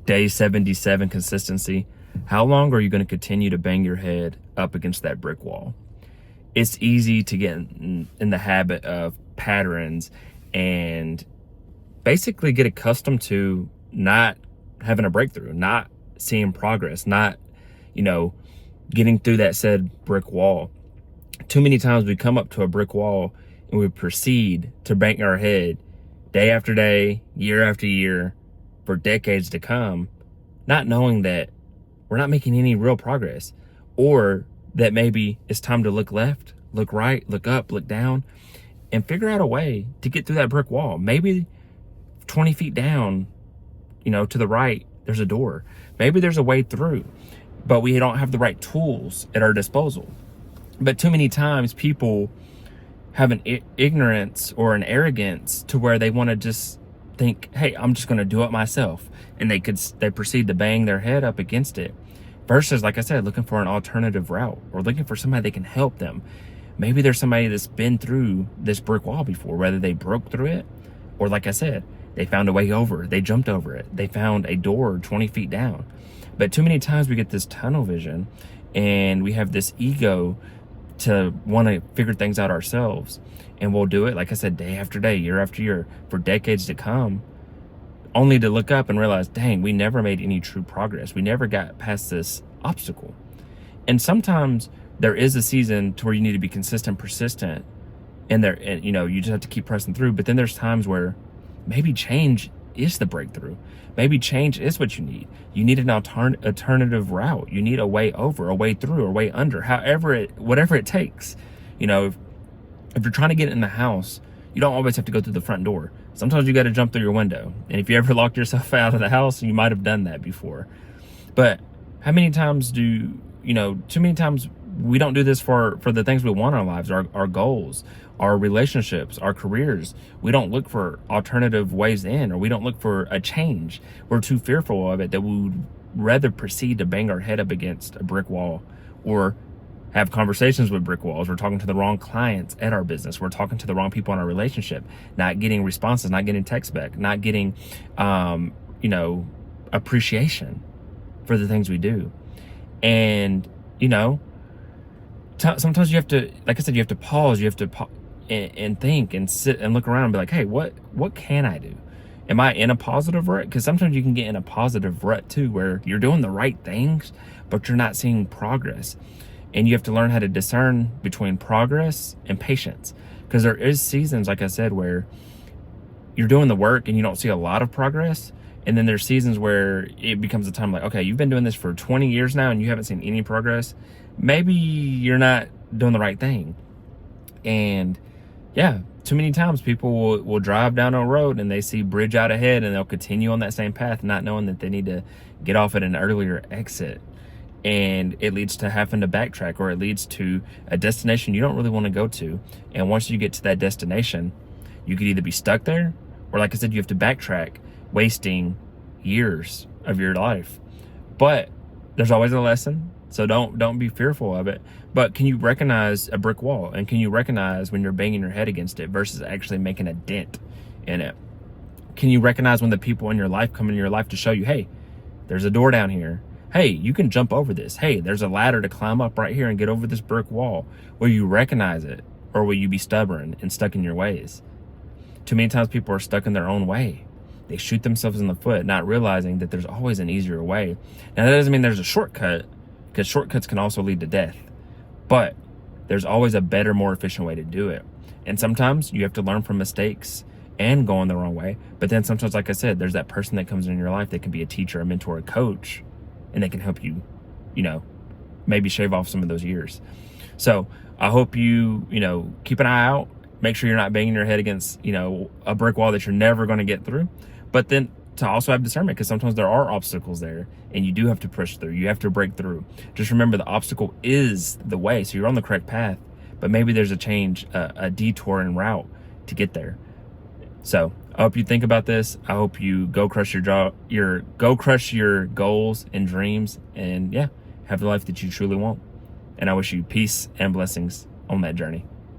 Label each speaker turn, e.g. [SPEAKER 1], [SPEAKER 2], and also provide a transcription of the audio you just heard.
[SPEAKER 1] day 77 consistency, how long are you going to continue to bang your head up against that brick wall? It's easy to get in the habit of patterns and basically get accustomed to not having a breakthrough, not seeing progress, not, getting through that said brick wall. Too many times we come up to a brick wall and we proceed to bang our head day after day, year after year, for decades to come, not knowing that we're not making any real progress, or that maybe it's time to look left, look right, look up, look down, and figure out a way to get through that brick wall. Maybe 20 feet down, to the right, there's a door. Maybe there's a way through, but we don't have the right tools at our disposal. But too many times people have an ignorance or an arrogance to where they want to just think, hey, I'm just going to do it myself. And they proceed to bang their head up against it. Versus, like I said, looking for an alternative route or looking for somebody that can help them. Maybe there's somebody that's been through this brick wall before, whether they broke through it or, like I said, they found a way over, they jumped over it, they found a door 20 feet down. But too many times we get this tunnel vision and we have this ego to want to figure things out ourselves. And we'll do it, like I said, day after day, year after year, for decades to come, only to look up and realize, dang, we never made any true progress. We never got past this obstacle. And sometimes there is a season to where you need to be consistent, persistent, and you just have to keep pressing through. But then there's times where maybe change is the breakthrough. Maybe change is what you need. You need an alternative route. You need a way over, a way through, a way under, whatever it takes. If you're trying to get in the house, you don't always have to go through the front door. Sometimes you got to jump through your window. And if you ever locked yourself out of the house, you might have done that before. But how many times too many times we don't do this for the things we want in our lives, our goals, our relationships, our careers. We don't look for alternative ways in, or we don't look for a change. We're too fearful of it that we would rather proceed to bang our head up against a brick wall or have conversations with brick walls. We're talking to the wrong clients at our business. We're talking to the wrong people in our relationship, not getting responses, not getting text back, not getting, appreciation for the things we do. And, sometimes you have to, like I said, you have to pause, you have to and think and sit and look around and be like, hey, what can I do? Am I in a positive rut? Because sometimes you can get in a positive rut too, where you're doing the right things, but you're not seeing progress. And you have to learn how to discern between progress and patience. Because there is seasons, like I said, where you're doing the work and you don't see a lot of progress. And then there's seasons where it becomes a time like, okay, you've been doing this for 20 years now and you haven't seen any progress. Maybe you're not doing the right thing. And yeah, too many times people will drive down a road and they see bridge out ahead and they'll continue on that same path, not knowing that they need to get off at an earlier exit. And it leads to having to backtrack, or it leads to a destination you don't really want to go to. And once you get to that destination, you could either be stuck there, or like I said, you have to backtrack, wasting years of your life. But there's always a lesson, so don't be fearful of it. But can you recognize a brick wall, and can you recognize when you're banging your head against it versus actually making a dent in it? Can you recognize when the people in your life come in your life to show you, hey, there's a door down here, hey, you can jump over this, hey, there's a ladder to climb up right here and get over this brick wall? Will you recognize it, or will you be stubborn and stuck in your ways? Too many times people are stuck in their own way. They shoot themselves in the foot, not realizing that there's always an easier way. Now, that doesn't mean there's a shortcut, because shortcuts can also lead to death. But there's always a better, more efficient way to do it. And sometimes you have to learn from mistakes and going the wrong way. But then sometimes, like I said, there's that person that comes in your life that can be a teacher, a mentor, a coach, and they can help you, maybe shave off some of those years. So I hope you keep an eye out. Make sure you're not banging your head against, a brick wall that you're never going to get through. But then to also have discernment, because sometimes there are obstacles there and you do have to push through. You have to break through. Just remember, the obstacle is the way. So you're on the correct path, but maybe there's a change, a detour en route to get there. So I hope you think about this. I hope you go crush your goals and dreams, and have the life that you truly want. And I wish you peace and blessings on that journey.